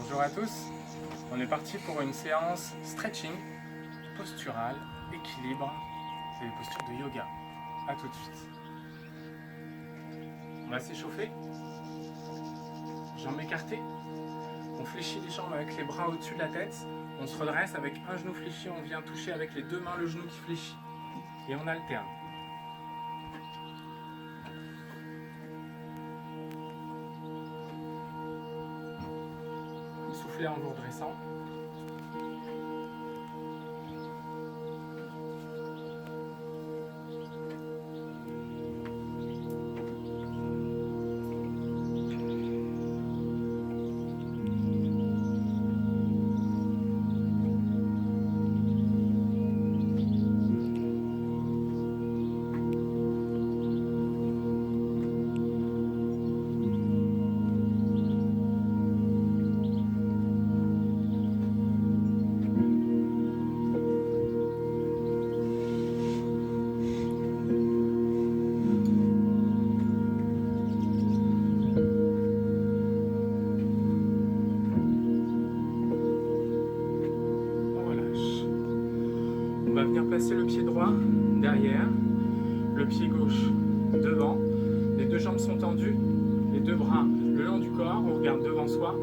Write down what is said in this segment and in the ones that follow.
Bonjour à tous, on est parti pour une séance stretching, posturale, équilibre, c'est des postures de yoga. A tout de suite. On va s'échauffer, jambes écartées, on fléchit les jambes avec les bras au-dessus de la tête, on se redresse avec un genou fléchi, on vient toucher avec les deux mains le genou qui fléchit et on alterne. Soufflez en vous redressant. On va venir placer le pied droit derrière, le pied gauche devant, les deux jambes sont tendues, les deux bras le long du corps, on regarde devant soi,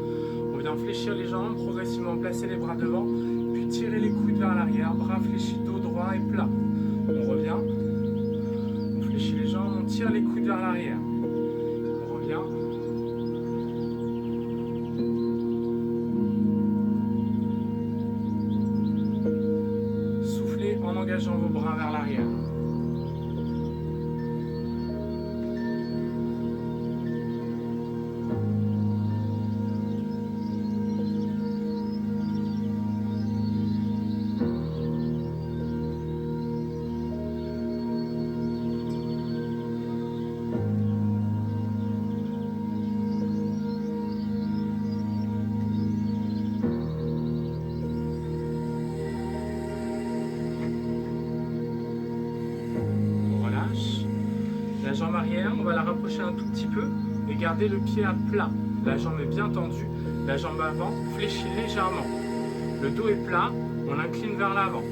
on vient fléchir les jambes, progressivement placer les bras devant, puis tirer les coudes vers l'arrière, bras fléchis, dos droit et plat. On revient, on fléchit les jambes, on tire les coudes vers l'arrière, on revient. En engageant vos bras vers l'arrière. La jambe arrière, on va la rapprocher un tout petit peu et garder le pied à plat. La jambe est bien tendue, la jambe avant fléchit légèrement. Le dos est plat, on incline vers l'avant.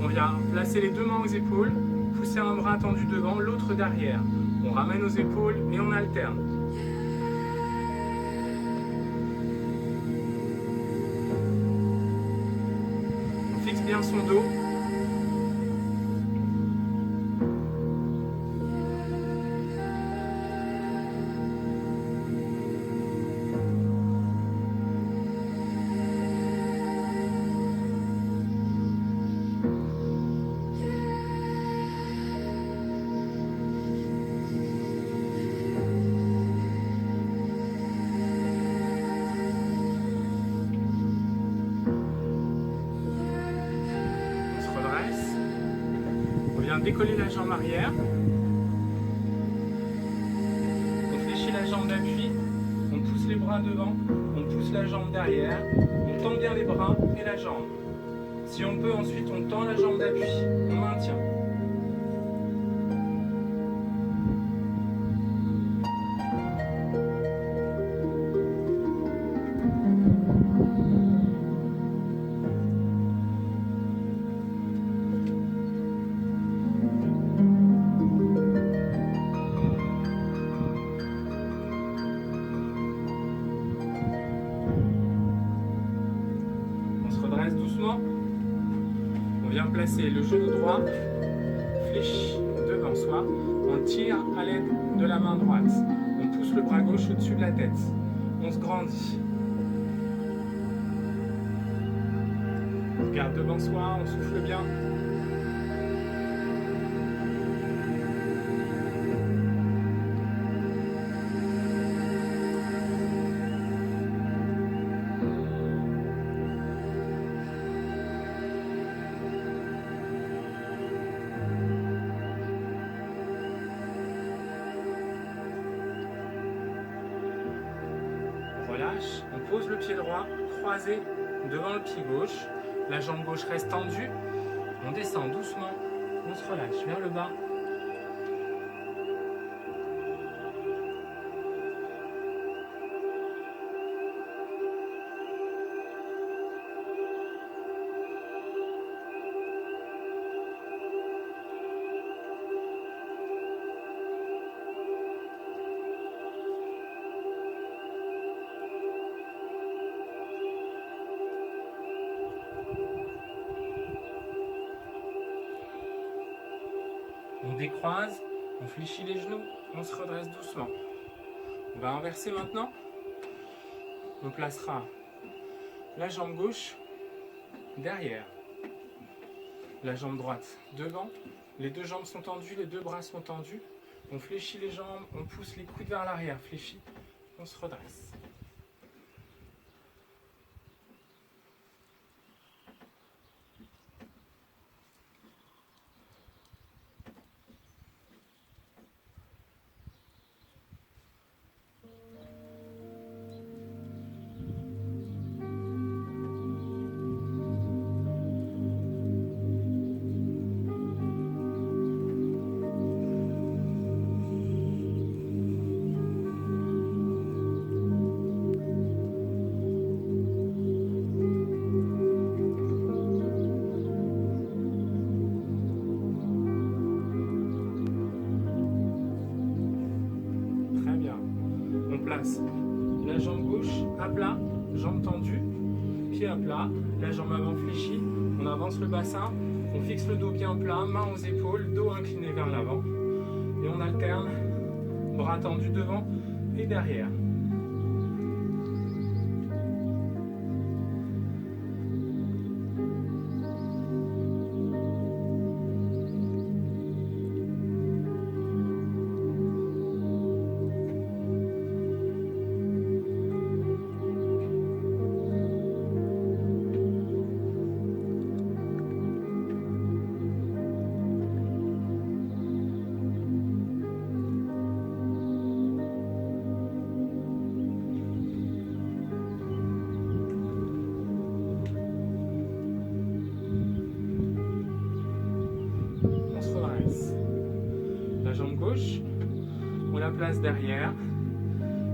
On vient placer les deux mains aux épaules, pousser un bras tendu devant, l'autre derrière. On ramène aux épaules et on alterne. On fixe bien son dos. On vient décoller la jambe arrière. On fléchit la jambe d'appui. On pousse les bras devant. On pousse la jambe derrière. On tend bien les bras et la jambe. Si on peut, ensuite, on tend la jambe d'appui. On maintient. Doucement, on vient placer le genou droit fléchi devant soi, on tire à l'aide de la main droite, on pousse le bras gauche au-dessus de la tête, on se grandit, on regarde devant soi, on souffle bien. Relâche, on pose le pied droit croisé devant le pied gauche, la jambe gauche reste tendue, on descend doucement, on se relâche vers le bas. On décroise, on fléchit les genoux, on se redresse doucement. On va inverser maintenant. On placera la jambe gauche derrière, la jambe droite devant. Les deux jambes sont tendues, les deux bras sont tendus. On fléchit les jambes, on pousse les coudes vers l'arrière, fléchit, on se redresse. Très bien. On place la jambe gauche à plat, jambe tendue, pied à plat, la jambe avant fléchie, on avance le bassin, on fixe le dos bien plat, main aux épaules, dos incliné vers l'avant et on alterne, bras tendus devant et derrière. La jambe gauche, on la place derrière,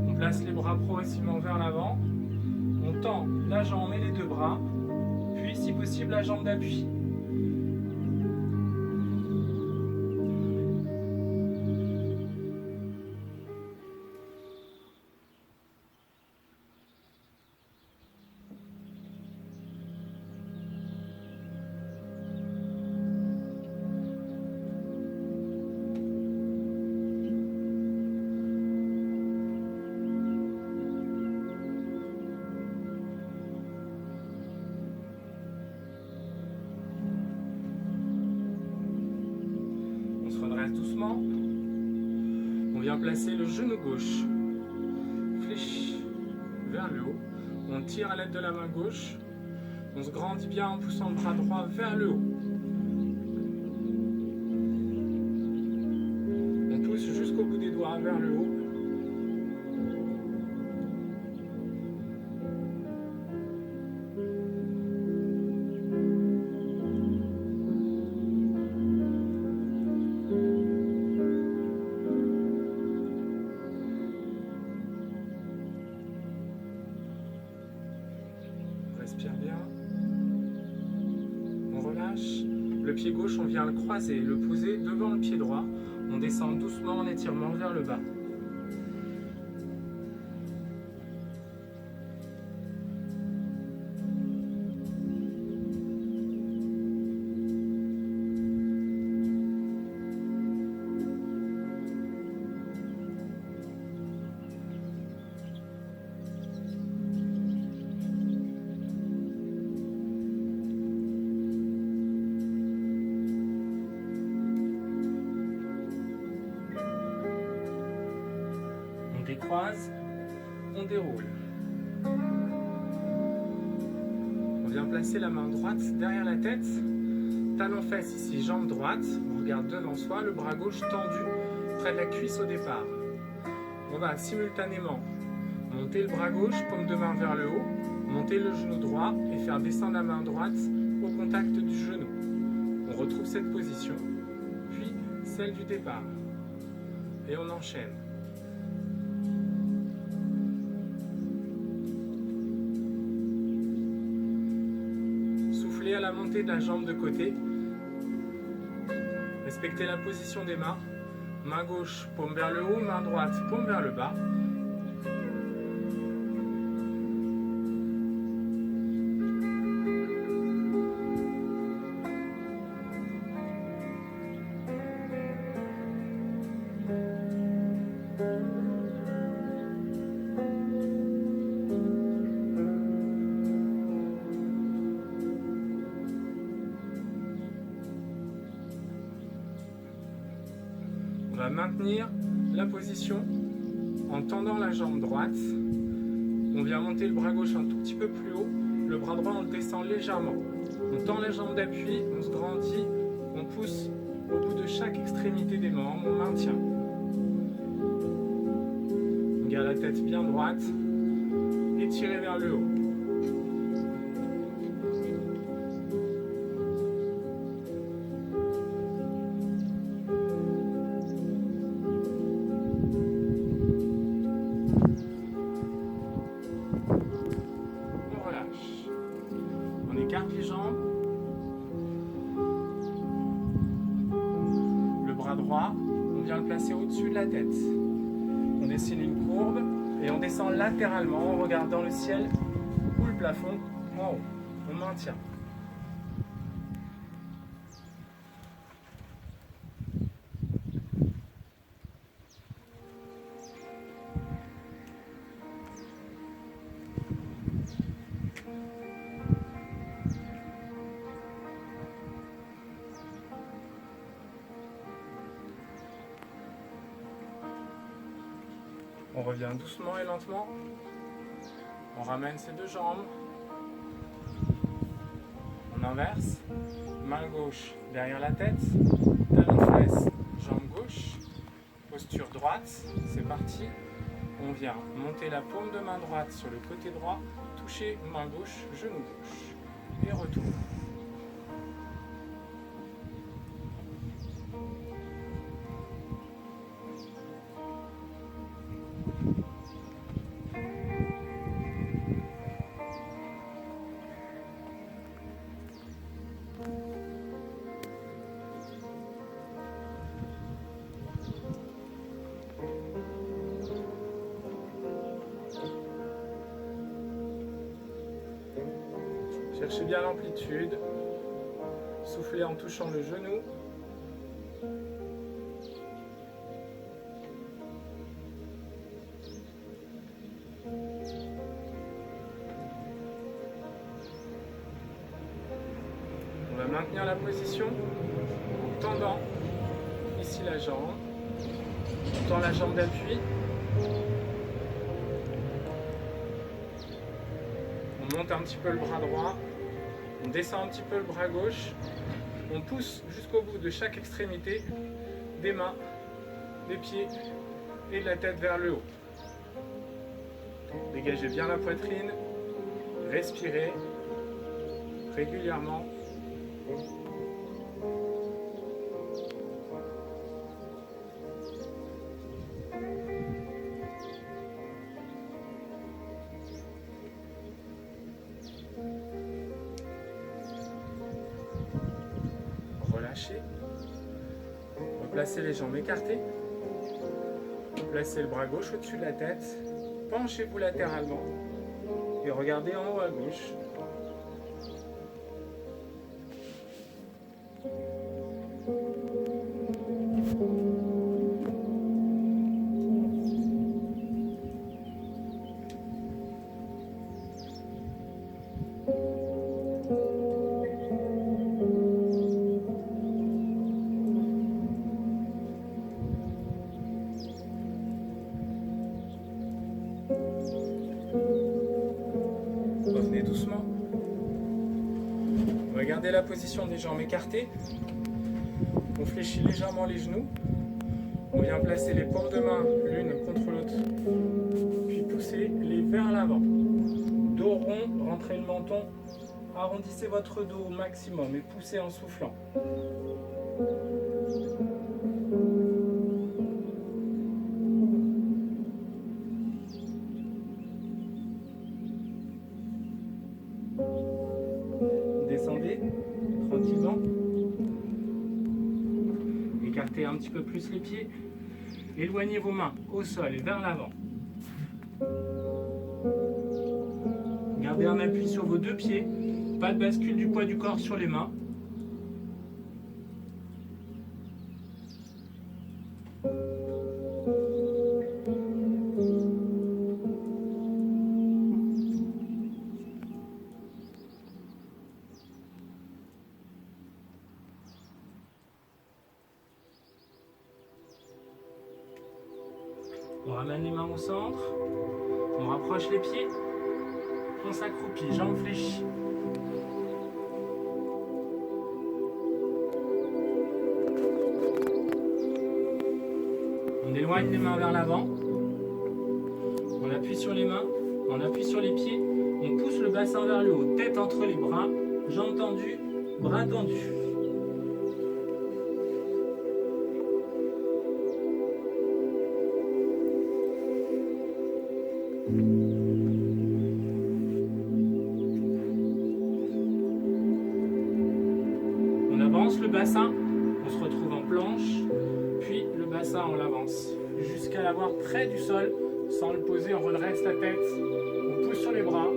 on place les bras progressivement vers l'avant, on tend la jambe et les deux bras, puis si possible la jambe d'appui. Doucement, on vient placer le genou gauche, fléchi vers le haut, on tire à l'aide de la main gauche, on se grandit bien en poussant le bras droit vers le haut. On pousse jusqu'au bout des doigts vers le haut. Respire bien. On relâche. Le pied gauche, on vient le croiser, le poser devant le pied droit. On descend doucement en étirement vers le bas. Décroise, on déroule. On vient placer la main droite derrière la tête, talon fesse ici, jambe droite, on regarde devant soi, le bras gauche tendu près de la cuisse au départ. On va simultanément monter le bras gauche, paume de main vers le haut, monter le genou droit et faire descendre la main droite au contact du genou. On retrouve cette position, puis celle du départ. Et on enchaîne. À la montée de la jambe de côté. Respectez la position des mains. Main gauche, paume vers le haut, main droite, paume vers le bas. maintenir la position en tendant la jambe droite. On vient monter le bras gauche un tout petit peu plus haut. Le bras droit, on le descend légèrement. On tend la jambe d'appui, on se grandit, on pousse au bout de chaque extrémité des membres, on maintient. On garde la tête bien droite, étirée vers le haut. On relâche. On écarte les jambes. Le bras droit, on vient le placer au-dessus de la tête. On dessine une courbe et on descend latéralement en regardant le ciel ou le plafond en haut. On maintient. On revient doucement et lentement. On ramène ses deux jambes. On inverse. Main gauche derrière la tête. Talon fesse, jambe gauche. Posture droite. C'est parti. On vient monter la paume de main droite sur le côté droit. Toucher main gauche, genou gauche. Et retour. Cherchez bien l'amplitude. Soufflez en touchant le genou. On va maintenir la position en tendant ici la jambe. On tend la jambe d'appui. On monte un petit peu le bras droit. On descend un petit peu le bras gauche. On pousse jusqu'au bout de chaque extrémité des mains, des pieds et de la tête vers le haut. Dégagez bien la poitrine. Respirez régulièrement. Relâchez. Replacez les jambes écartées. Placez le bras gauche au-dessus de la tête. Penchez-vous latéralement. Et regardez en haut à gauche. Revenez doucement. On va garder la position des jambes écartées. On fléchit légèrement les genoux. On vient placer les paumes de main l'une contre l'autre. Puis poussez les vers l'avant. Dos rond, rentrez le menton. Arrondissez votre dos au maximum et poussez en soufflant. Descendez tranquillement. Écartez un petit peu plus les pieds. Éloignez vos mains au sol et vers l'avant. Gardez un appui sur vos deux pieds. Pas de bascule du poids du corps sur les mains. ramène les mains au centre. On rapproche les pieds. On s'accroupit, jambes fléchies. On éloigne les mains vers l'avant. On appuie sur les mains. On appuie sur les pieds. On pousse le bassin vers le haut. Tête entre les bras. Jambes tendues. Bras tendus. On avance le bassin, on se retrouve en planche, puis le bassin on l'avance jusqu'à l'avoir près du sol, sans le poser, on redresse la tête, on pousse sur les bras.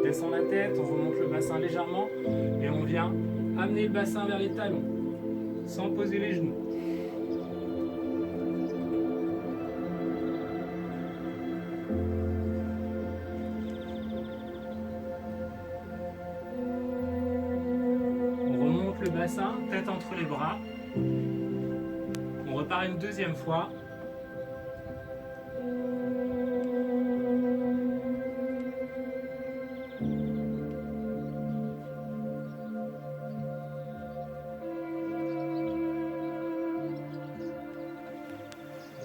Descend la tête, on remonte le bassin légèrement et on vient amener le bassin vers les talons sans poser les genoux. On remonte le bassin, tête entre les bras. On repart une deuxième fois.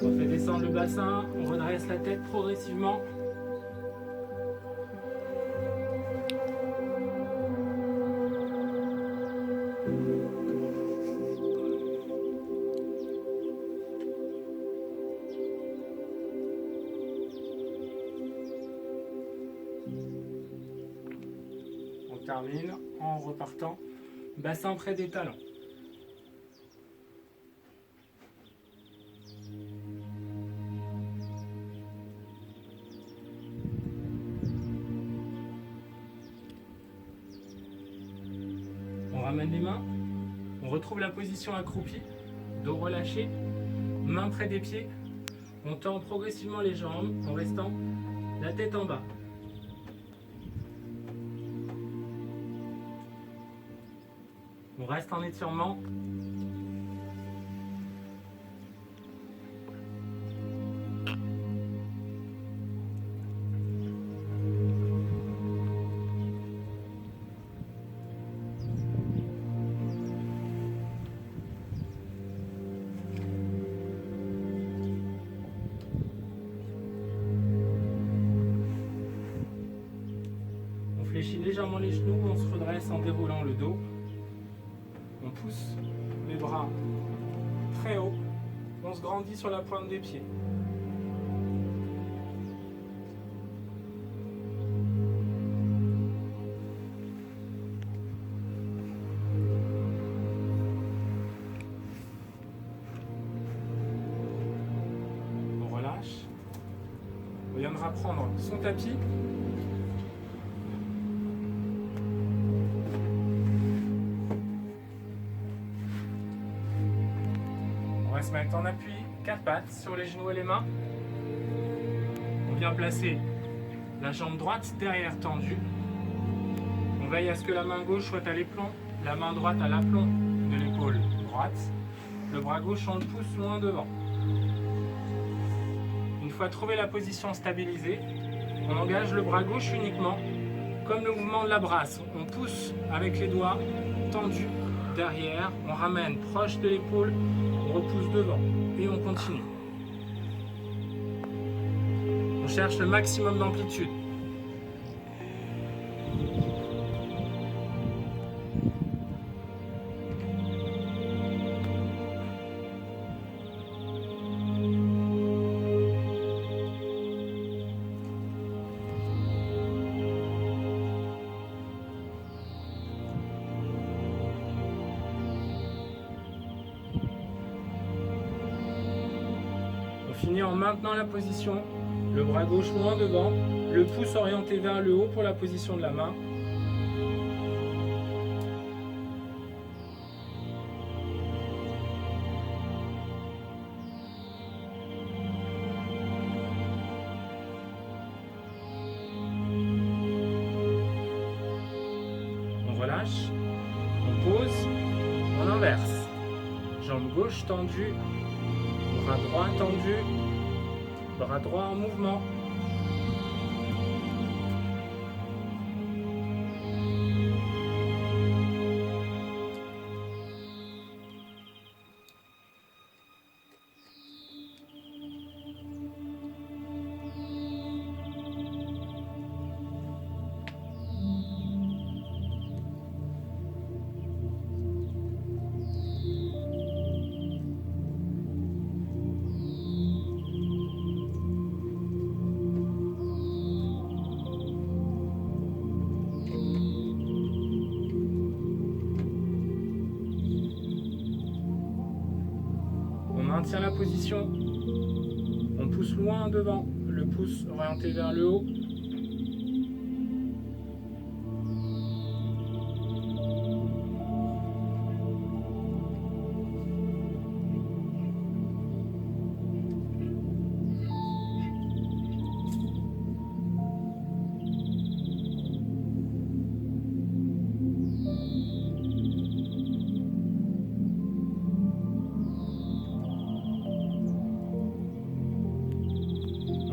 On fait descendre le bassin, on redresse la tête progressivement. On termine en repartant, bassin près des talons. On ramène les mains, on retrouve la position accroupie, dos relâché, mains près des pieds. On tend progressivement les jambes en restant la tête en bas. On reste en étirement. On fléchit légèrement les genoux, on se redresse en déroulant le dos. On pousse les bras très haut, on se grandit sur la pointe des pieds. On relâche. On viendra prendre son tapis. On va se mettre en appui, 4 pattes sur les genoux et les mains. On vient placer la jambe droite derrière tendue. On veille à ce que la main gauche soit à l'éplon, la main droite à l'aplomb de l'épaule droite. Le bras gauche, on le pousse loin devant. Une fois trouvé la position stabilisée, on engage le bras gauche uniquement, comme le mouvement de la brasse. On pousse avec les doigts tendus derrière, on ramène proche de l'épaule, on repousse devant et on continue. On cherche le maximum d'amplitude. On finit en maintenant la position, le bras gauche loin devant, le pouce orienté vers le haut pour la position de la main. relâche, on pose, on inverse. Jambe gauche tendue, bras droit tendu, bras droit en mouvement. On maintient la position, on pousse loin devant, le pouce orienté vers le haut.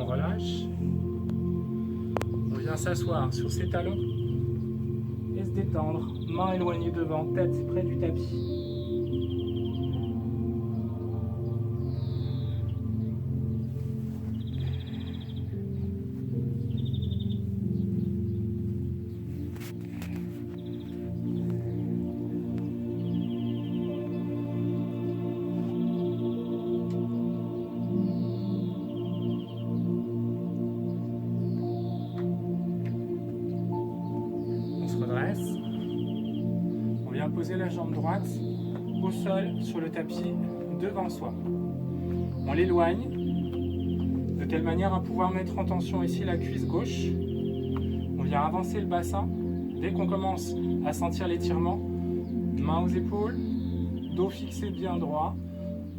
Relâche. On vient s'asseoir sur ses talons et se détendre, mains éloignées devant, tête près du tapis. On vient poser la jambe droite au sol sur le tapis devant soi. On l'éloigne de telle manière à pouvoir mettre en tension ici la cuisse gauche. On vient avancer le bassin. Dès qu'on commence à sentir l'étirement, mains aux épaules, dos fixé bien droit.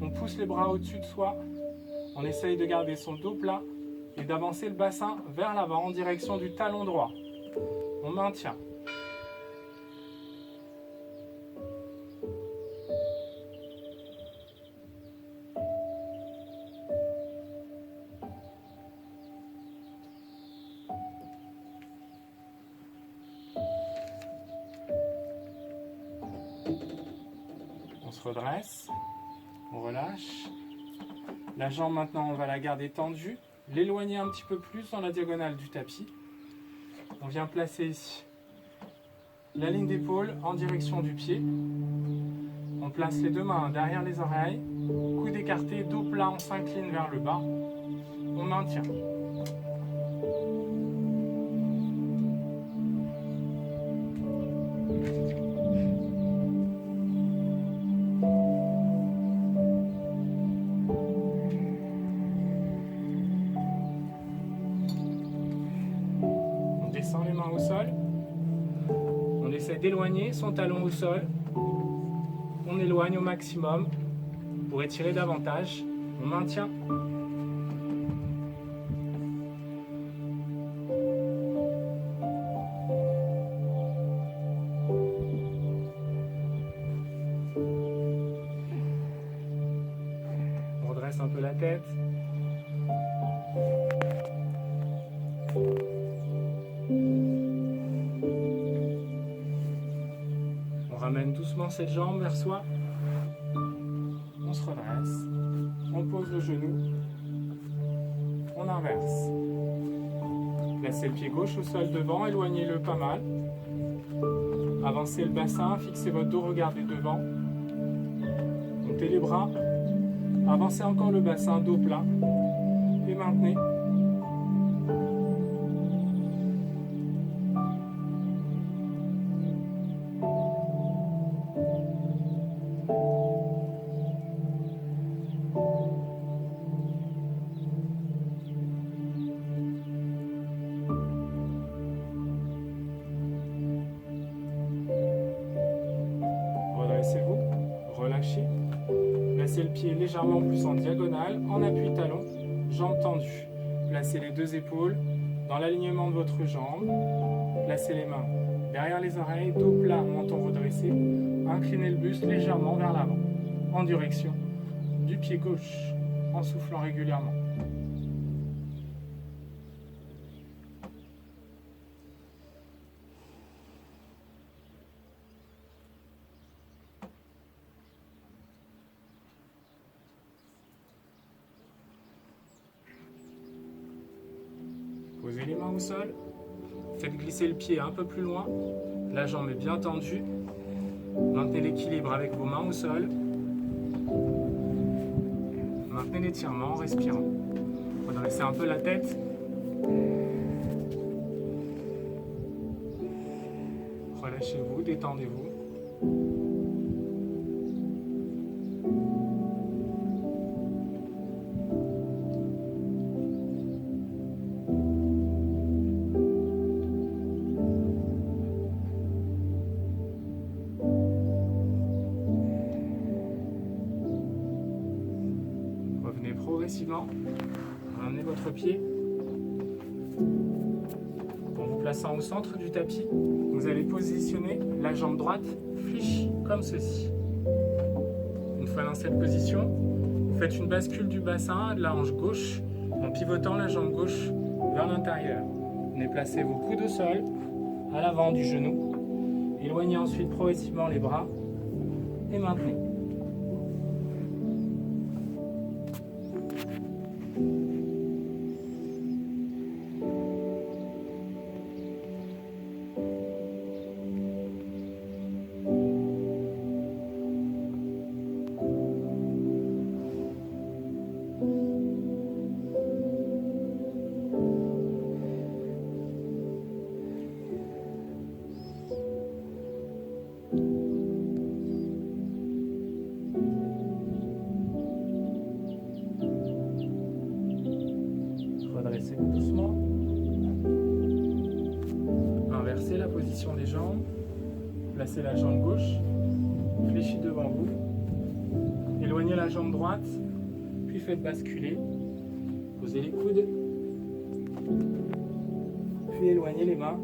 On pousse les bras au-dessus de soi. On essaye de garder son dos plat et d'avancer le bassin vers l'avant en direction du talon droit. On maintient. On se redresse, on relâche. La jambe maintenant, on va la garder tendue, l'éloigner un petit peu plus dans la diagonale du tapis. On vient placer ici la ligne d'épaule en direction du pied. On place les deux mains derrière les oreilles, coude écarté, dos plat, on s'incline vers le bas. On maintient. Descend les mains au sol. On essaie d'éloigner son talon au sol. On éloigne au maximum pour étirer davantage. On maintient. On redresse un peu la tête. On ramène doucement cette jambe vers soi. On se redresse. On pose le genou. On inverse. Placez le pied gauche au sol devant, éloignez-le pas mal. Avancez le bassin, fixez votre dos, regardez devant. Montez les bras. Avancez encore le bassin, dos plat. Et maintenez. Redressez-vous, relâchez. Placez le pied légèrement plus en diagonale, en appui talon, jambes tendues. Placez les deux épaules dans l'alignement de votre jambe. Placez les mains derrière les oreilles, dos plat, menton redressé. Inclinez le buste légèrement vers l'avant, en direction du pied gauche, en soufflant régulièrement. Posez les mains au sol, faites glisser le pied un peu plus loin, la jambe est bien tendue, maintenez l'équilibre avec vos mains au sol, maintenez l'étirement en respirant. Redressez un peu la tête, relâchez-vous, détendez-vous. Progressivement, ramenez votre pied en vous plaçant au centre du tapis. Vous allez positionner la jambe droite fléchie comme ceci. Une fois dans cette position, vous faites une bascule du bassin de la hanche gauche en pivotant la jambe gauche vers l'intérieur. Venez placer vos coudes au sol, à l'avant du genou. Éloignez ensuite progressivement les bras et maintenez. Redressez-vous doucement. Inversez la position des jambes. Placez la jambe gauche fléchie devant vous. Éloignez la jambe droite, puis faites basculer. Posez les coudes. Puis éloignez les mains.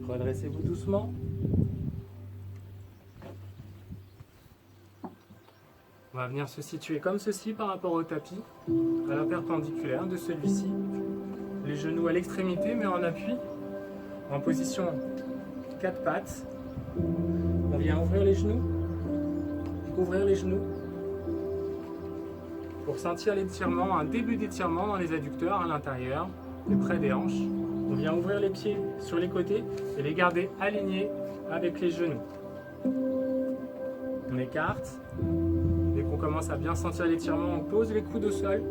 Redressez-vous doucement. On va venir se situer comme ceci par rapport au tapis, à la perpendiculaire de celui-ci. Les genoux à l'extrémité mais en appui, en position 4 pattes. On vient ouvrir les genoux, ouvrir les genoux pour sentir l'étirement, un début d'étirement dans les adducteurs à l'intérieur et près des hanches. On vient ouvrir les pieds sur les côtés et les garder alignés avec les genoux. On écarte. Dès qu'on commence à bien sentir l'étirement, on pose les coudes au sol.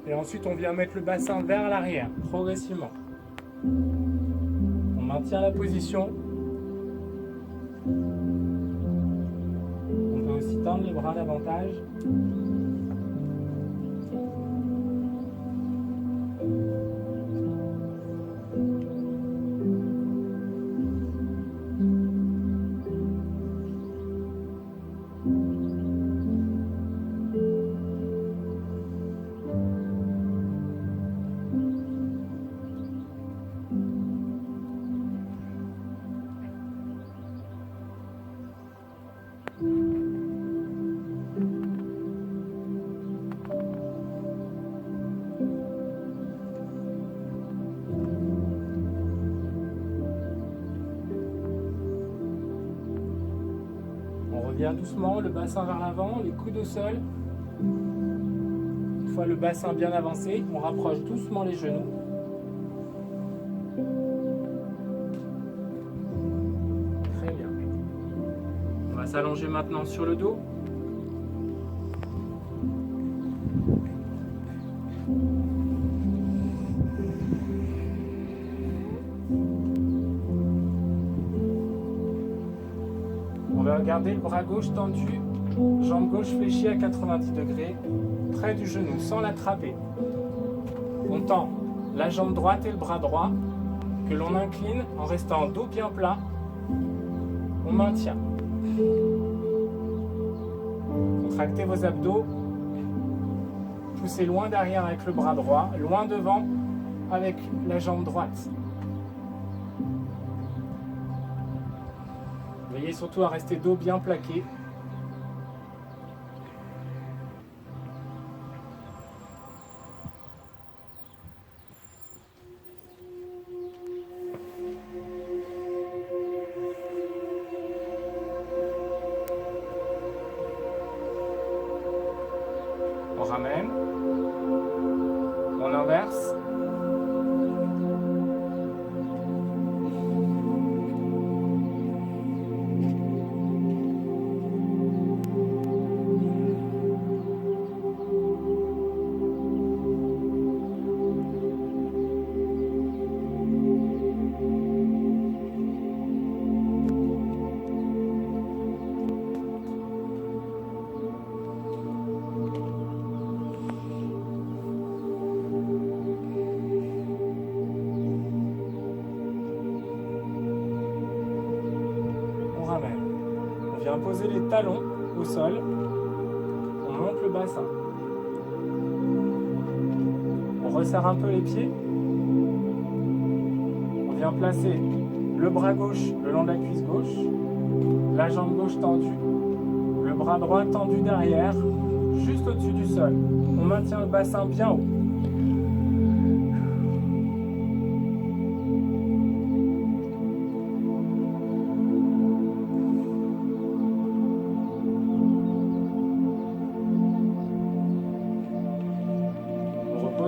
Et ensuite, on vient mettre le bassin vers l'arrière, progressivement. On maintient la position. On peut aussi tendre les bras davantage. On revient doucement, le bassin vers l'avant, les coudes au sol. Une fois le bassin bien avancé, on rapproche doucement les genoux. Très bien. On va s'allonger maintenant sur le dos. va garder le bras gauche tendu, jambe gauche fléchie à 90 degrés, près du genou, sans l'attraper. On tend la jambe droite et le bras droit, que l'on incline en restant dos bien plat. On maintient. Contractez vos abdos. Poussez loin derrière avec le bras droit, loin devant avec la jambe droite. Veillez surtout à rester dos bien plaqué. On ramène, on inverse. On vient poser les talons au sol. On monte le bassin. On resserre un peu les pieds. On vient placer le bras gauche le long de la cuisse gauche. La jambe gauche tendue. Le bras droit tendu derrière, juste au-dessus du sol. On maintient le bassin bien haut.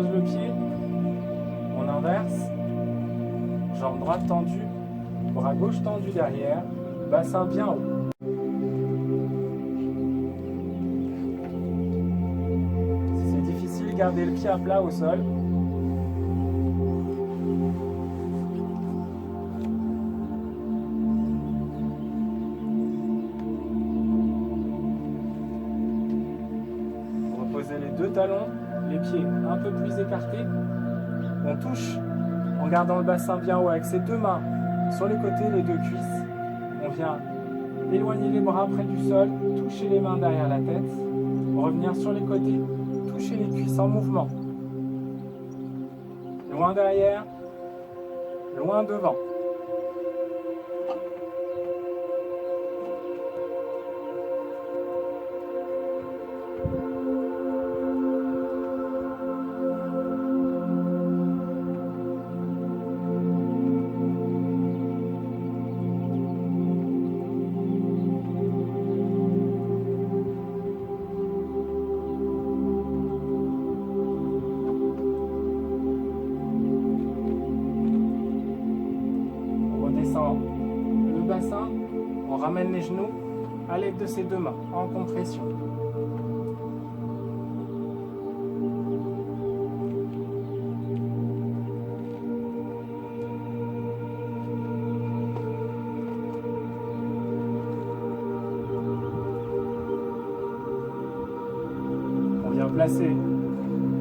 Le pied, on inverse, jambe droite tendue, bras gauche tendu derrière, bassin bien haut. Si c'est difficile, gardez le pied à plat au sol. Reposez les deux talons. Les pieds un peu plus écartés. On touche en gardant le bassin bien haut avec ses deux mains sur les côtés, les deux cuisses. On vient éloigner les bras près du sol, toucher les mains derrière la tête. Revenir sur les côtés, toucher les cuisses en mouvement. Loin derrière, loin devant. Le bassin, on ramène les genoux à l'aide de ses deux mains en compression. On vient placer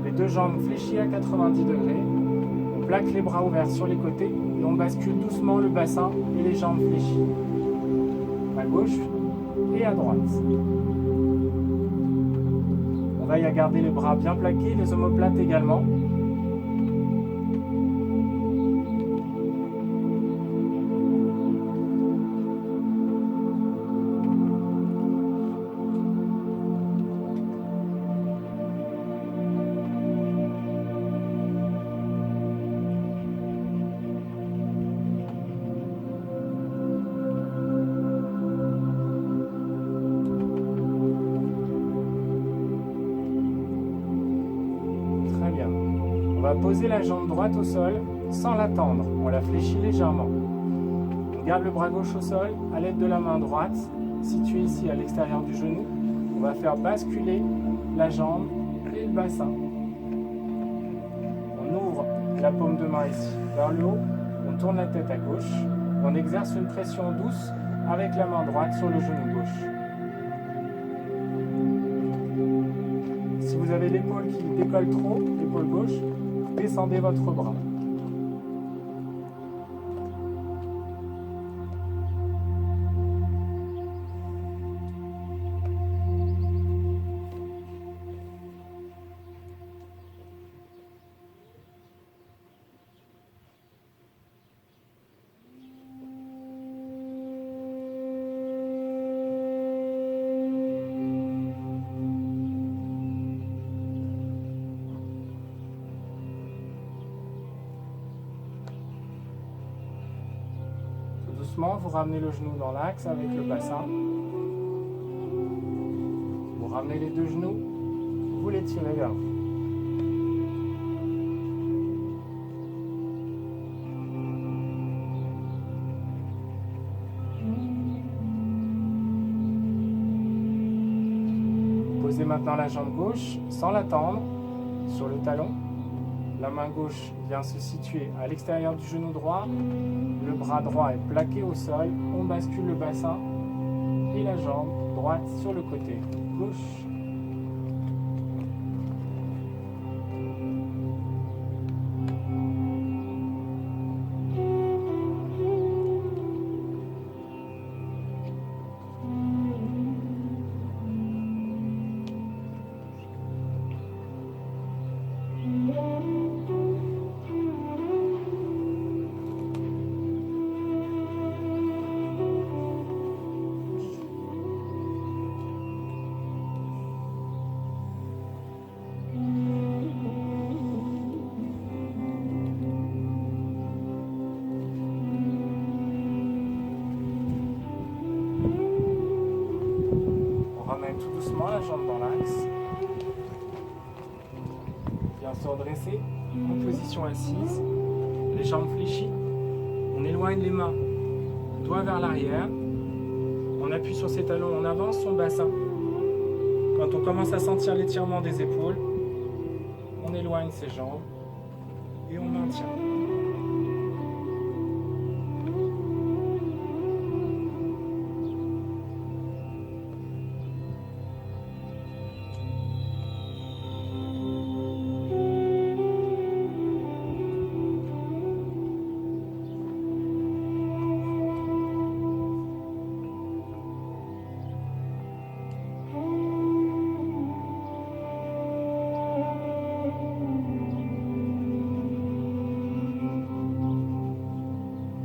les deux jambes fléchies à 90 degrés. On plaque les bras ouverts sur les côtés et on bascule doucement le bassin et les jambes fléchies. À gauche et à droite. On veille à garder les bras bien plaqués, les omoplates également. On va poser la jambe droite au sol sans la tendre, on la fléchit légèrement. On garde le bras gauche au sol à l'aide de la main droite, située ici à l'extérieur du genou. On va faire basculer la jambe et le bassin. On ouvre la paume de main ici vers le haut, on tourne la tête à gauche, on exerce une pression douce avec la main droite sur le genou gauche. Si vous avez l'épaule qui décolle trop, l'épaule gauche, descendez votre bras. Doucement, vous ramenez le genou dans l'axe avec le bassin. Vous ramenez les deux genoux, vous les tirez vers vous. Posez maintenant la jambe gauche sans la tendre sur le talon. La main gauche vient se situer à l'extérieur du genou droit. Le bras droit est plaqué au sol. On bascule le bassin et la jambe droite sur le côté gauche. Tout doucement la jambe dans l'axe. Bien se redresser en position assise, les jambes fléchies. On éloigne les mains, doigts vers l'arrière. On appuie sur ses talons, on avance son bassin. Quand on commence à sentir l'étirement des épaules, on éloigne ses jambes et on maintient.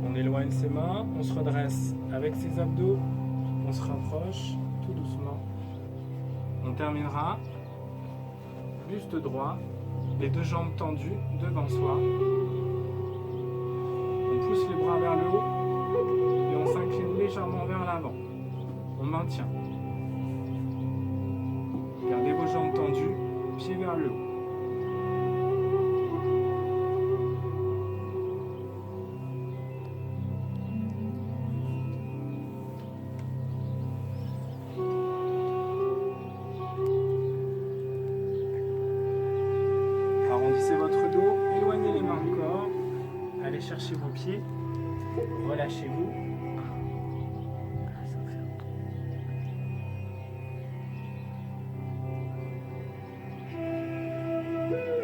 On éloigne ses mains, on se redresse avec ses abdos, on se rapproche tout doucement. On terminera buste droit, les deux jambes tendues devant soi. On pousse les bras vers le haut et on s'incline légèrement vers l'avant. On maintient. Gardez vos jambes tendues, pieds vers le haut. Arrondissez votre dos, éloignez les mains du corps, allez chercher vos pieds, relâchez-vous.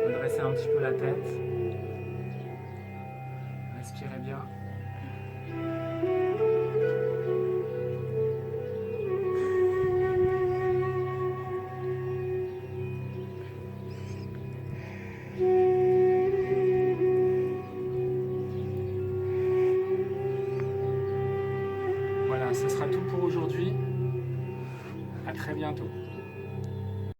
Redressez un petit peu la tête, respirez bien. Voilà, ce sera tout pour aujourd'hui. À très bientôt.